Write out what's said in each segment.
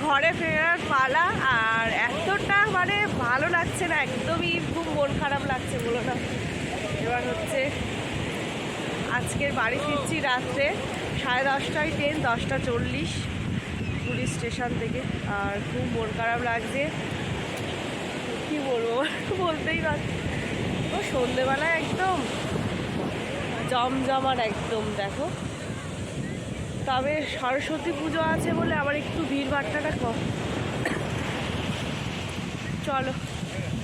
ঘরে ফেরার পালা। আর এতটা মানে ভালো লাগছে না, একদমই খুব মন খারাপ লাগছে বলো না। এবার হচ্ছে আজকের বাড়ি ফিরছি রাত্রে 10:30টায় ট্রেন, 10:40 পুলিশ স্টেশন থেকে। আর খুব মন খারাপ লাগছে, কি বলবো বলতেই পারছি। ও সন্ধেবেলায় একদম জমজমাট একদম দেখো। তবে সরস্বতী পুজো আছে বলে আবার একটু ভিড়ভাট্টাটা কম। চলো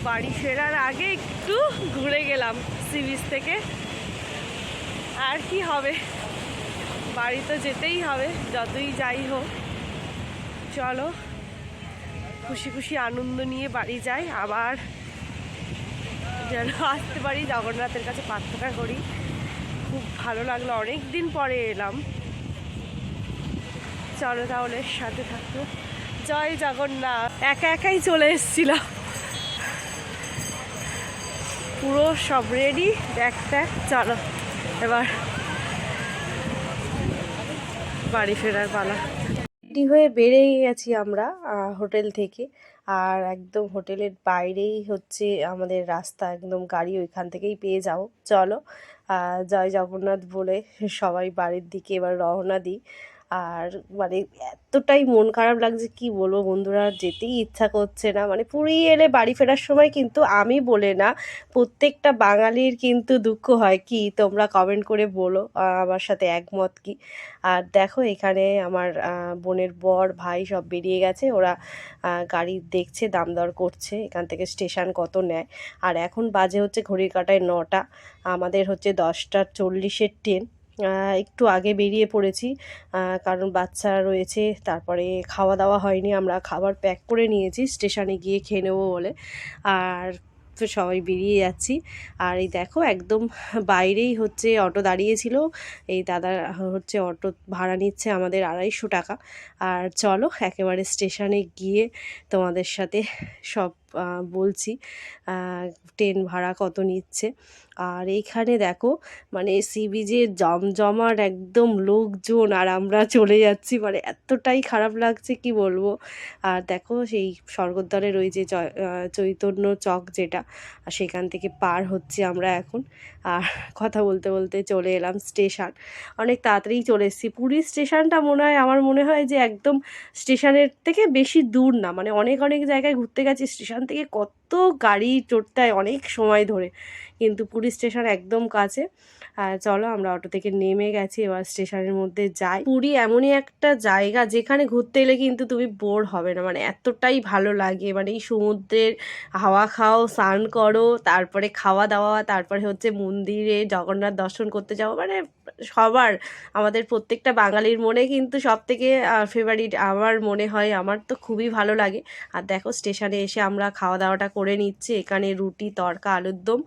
বাড়ি ফেরার আগে একটু ঘুরে গেলাম সি বিচ থেকে। আর কি হবে, বাড়ি তো যেতেই হবে যতই যাই হোক। চলো খুশি খুশি আনন্দ নিয়ে বাড়ি যাই, আবার যেন আসতে পারি, জগন্নাথের কাছে প্রার্থনা করি। খুব ভালো লাগলো, অনেক দিন পরে এলাম। চলো তাহলে সাথে থাকো। জয় জগন্নাথ। একা একাই চলে এসেছিলাম, পুরো সব রেডি, ব্যাগ ট্যাগ। চলো এবার বাড়ি ফেরার পালা। রেডি হয়ে বেরিয়ে গেছি আমরা হোটেল থেকে। আর একদম হোটেলের বাইরেই হচ্ছে আমাদের রাস্তা, একদম গাড়ি ওইখান থেকেই পেয়ে যাও। চলো জয় জগন্নাথ বলে সবাই বাড়ির দিকে এবার রওনা দিই। আর মানে এতটাই মন খারাপ লাগছে কি বলবো বন্ধুরা, যেতেই ইচ্ছা করছে না। মানে পুরী এলে বাড়ি ফেরার সময় কিন্তু আমি বলে না, প্রত্যেকটা বাঙালির কিন্তু দুঃখ হয়। কি তোমরা কমেন্ট করে বলো আমার সাথে একমত কি। আর দেখো এখানে আমার বোনের বর ভাই সব বেরিয়ে গেছে, ওরা গাড়ি দেখছে, দাম দর করছে এখান থেকে স্টেশন কত নেয়। আর এখন বাজে হচ্ছে ঘড়ির কাঁটায় 9টা, আমাদের হচ্ছে 10:40-এর ট্রেন। একটু আগে বেরিয়ে পড়েছি কারণ বাচ্চা রয়েছে, তারপরে খাওয়া দাওয়া হয়নি, আমরা খাবার প্যাক করে নিয়েছি স্টেশনে গিয়ে খেয়ে নেবো বলে। আর তো সবাই বেরিয়ে যাচ্ছি। আর এই দেখো একদম বাইরেই হচ্ছে অটো দাঁড়িয়েছিল, এই দাদা হচ্ছে অটো ভাড়া নিচ্ছে আমাদের 250 টাকা। আর চলো একেবারে স্টেশনে গিয়ে তোমাদের সাথে সব বলছি ট্রেন ভাড়া কত নিচ্ছে। আর এইখানে দেখো মানে সি বিচে জমজমাট একদম লোকজন, আর আমরা চলে যাচ্ছি, মানে এতটাই খারাপ লাগছে কি বলবো। আর দেখো সেই স্বর্গদ্বারে রয়েছে চৈতন্য চক যেটা, সেখান থেকে পার হচ্ছে আমরা এখন। আর কথা বলতে বলতে চলে এলাম স্টেশন, অনেক তাড়াতাড়ি চলে এসেছি। পুরী স্টেশনটা মনে হয়, আমার মনে হয় যে একদম স্টেশনের থেকে বেশি দূর না, মানে অনেক অনেক জায়গায় ঘুরতে গেছি, স্টেশন থেকে কত গাড়ি চড়তে হয় অনেক সময় ধরে, কিন্তু পুরী স্টেশন একদম কাছে। চলো আমরা অটো থেকে নেমে গেছি, এবার স্টেশনের মধ্যে যাই। পুরী এমনই একটা জায়গা যেখানে ঘুরতে এলে কিন্তু তুমি বোর হবে না, মানে এতটাই ভালো লাগে। মানে এই সমুদ্রের হাওয়া খাও, স্নান করো, তারপরে খাওয়া দাওয়া, তারপরে হচ্ছে মন্দিরে জগন্নাথ দর্শন করতে যাও, মানে সবার, আমাদের প্রত্যেকটা বাঙালির মনে কিন্তু সব থেকে ফেভারিট আমার মনে হয়, আমার তো খুবই ভালো লাগে। আর দেখো স্টেশনে এসে আমরা খাওয়া দাওয়াটা করে নিচ্ছি, এখানে রুটি তড়কা আলুর দম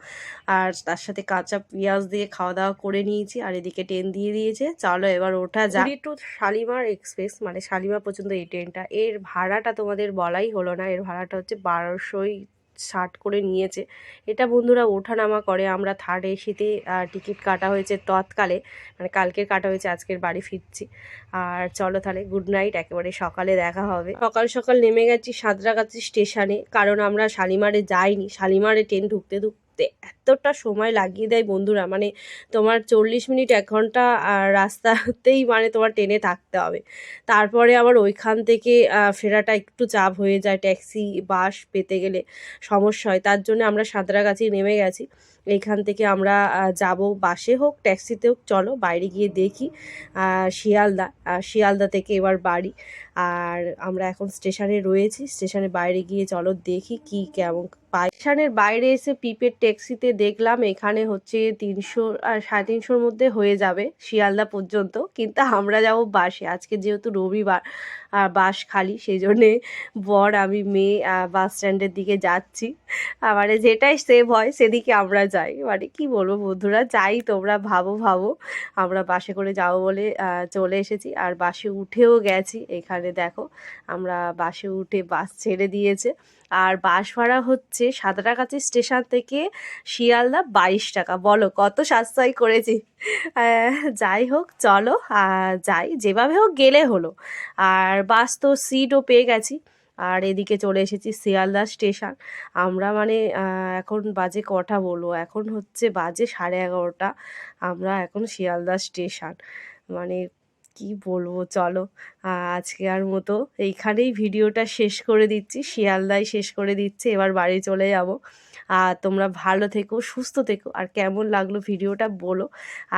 আর তার সাথে কাঁচা পেঁয়াজ দিয়ে খাওয়া দাওয়া করে নিয়েছি। আর এদিকে ট্রেন দিয়ে দিয়েছে, চলো এবার ওঠা যাক। পুরী টু শালিমার এক্সপ্রেস, মানে শালিমার পর্যন্ত এই ট্রেনটা, এর ভাড়াটা তোমাদের বলাই হলো না, এর ভাড়াটা হচ্ছে 1260 করে নিয়েছে। এটা বন্ধুরা ওঠানামা করে, আমরা থার্ড এসিতে টিকিট কাটা হয়েছে তৎকালে, মানে কালকের কাটা হয়েছে, আজকের বাড়ি ফিরছি। আর চলো তাহলে গুড নাইট, একেবারে সকালে দেখা হবে। সকাল সকাল নেমে গেছি সাঁতরাগাছি স্টেশনে, কারণ আমরা শালিমারে যাইনি, শালিমারে ট্রেন ঢুকতে ঢুকতে এতটা সময় লাগিয়ে দেয় বন্ধুরা, মানে তোমার 40 মিনিট 1 ঘন্টা রাস্তাতেই মানে তোমার ট্রেনে থাকতে হবে। তারপরে আবার ওইখান থেকে ফেরাটা একটু চাপ হয়ে যায়, ট্যাক্সি বাস পেতে গেলে সমস্যা হয়, তার জন্য আমরা সাঁতরাগাছি নেমে গেছি। এইখান থেকে আমরা যাব বাসে হোক ট্যাক্সিতে হোক, চলো বাইরে গিয়ে দেখি শিয়ালদা, শিয়ালদা থেকে এবার বাড়ি। আর আমরা এখন স্টেশনে রয়েছি, স্টেশনের বাইরে গিয়ে চলো দেখি কি কেমন পাই। স্টেশনের বাইরে এসে প্রিপেড ট্যাক্সিতে দেখলাম এখানে হচ্ছে 300 আর 350-র মধ্যে হয়ে যাবে শিয়ালদা পর্যন্ত, কিন্তু আমরা যাব বাসে, আজকে যেহেতু রবিবার আর বাস খালি, সেই জন্যে বর আমি মেয়ে বাস স্ট্যান্ডের দিকে যাচ্ছি। মানে যেটাই সেভ হয় সেদিকে আমরা যাই, মানে কি বলবো বন্ধুরা, যাই তোমরা ভাবো ভাবো। আমরা বাসে করে যাবো বলে চলে এসেছি, আর বাসে উঠেও গেছি। এখানে দেখো আমরা বাসে উঠে, বাস ছেড়ে দিয়েছে, আর বাস ভাড়া হচ্ছে সাঁতরাগাছি স্টেশন থেকে শিয়ালদা 22 টাকা। বলো কত সাশ্রয় করেছি। যাই হোক চলো যাই, যেভাবে হোক গেলে হলো। আর বাস তো সিটও পেয়ে গেছি। আর এদিকে চলে এসেছি শিয়ালদা স্টেশন। আমরা মানে এখন বাজে কটা বলবো, এখন হচ্ছে বাজে 11:30। আমরা এখন শিয়ালদা স্টেশন, মানে কি বলবো। চলো আজকের মতো এইখানেই ভিডিওটা শেষ করে দিচ্ছি, শিয়ালদায় শেষ করে দিচ্ছি। এবার বাড়ি চলে যাব। আর তোমরা ভালো থেকো, সুস্থ থেকো। আর কেমন লাগলো ভিডিওটা বলো।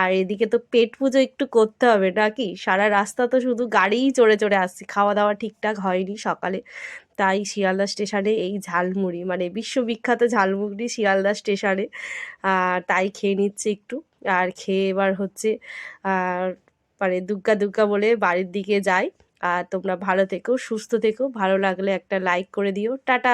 আর এদিকে তো পেট পুজো একটু করতে হবে নাকি, সারা রাস্তা তো শুধু গাড়িই চড়ে চড়ে আসছি, খাওয়া দাওয়া ঠিকঠাক হয়নি সকালে। তাই শিয়ালদা স্টেশনে এই ঝালমুড়ি, মানে বিশ্ববিখ্যাত ঝালমুড়ি শিয়ালদা স্টেশনে, তাই খেয়ে নিচ্ছে একটু। আর খেয়ে এবার হচ্ছে আর মানে দুগ্গা দুগ্গা বলে বাড়ির দিকে যাই। আর তোমরা ভালো থেকো, সুস্থ থেকো। ভালো লাগলে একটা লাইক করে দিও। টাটা।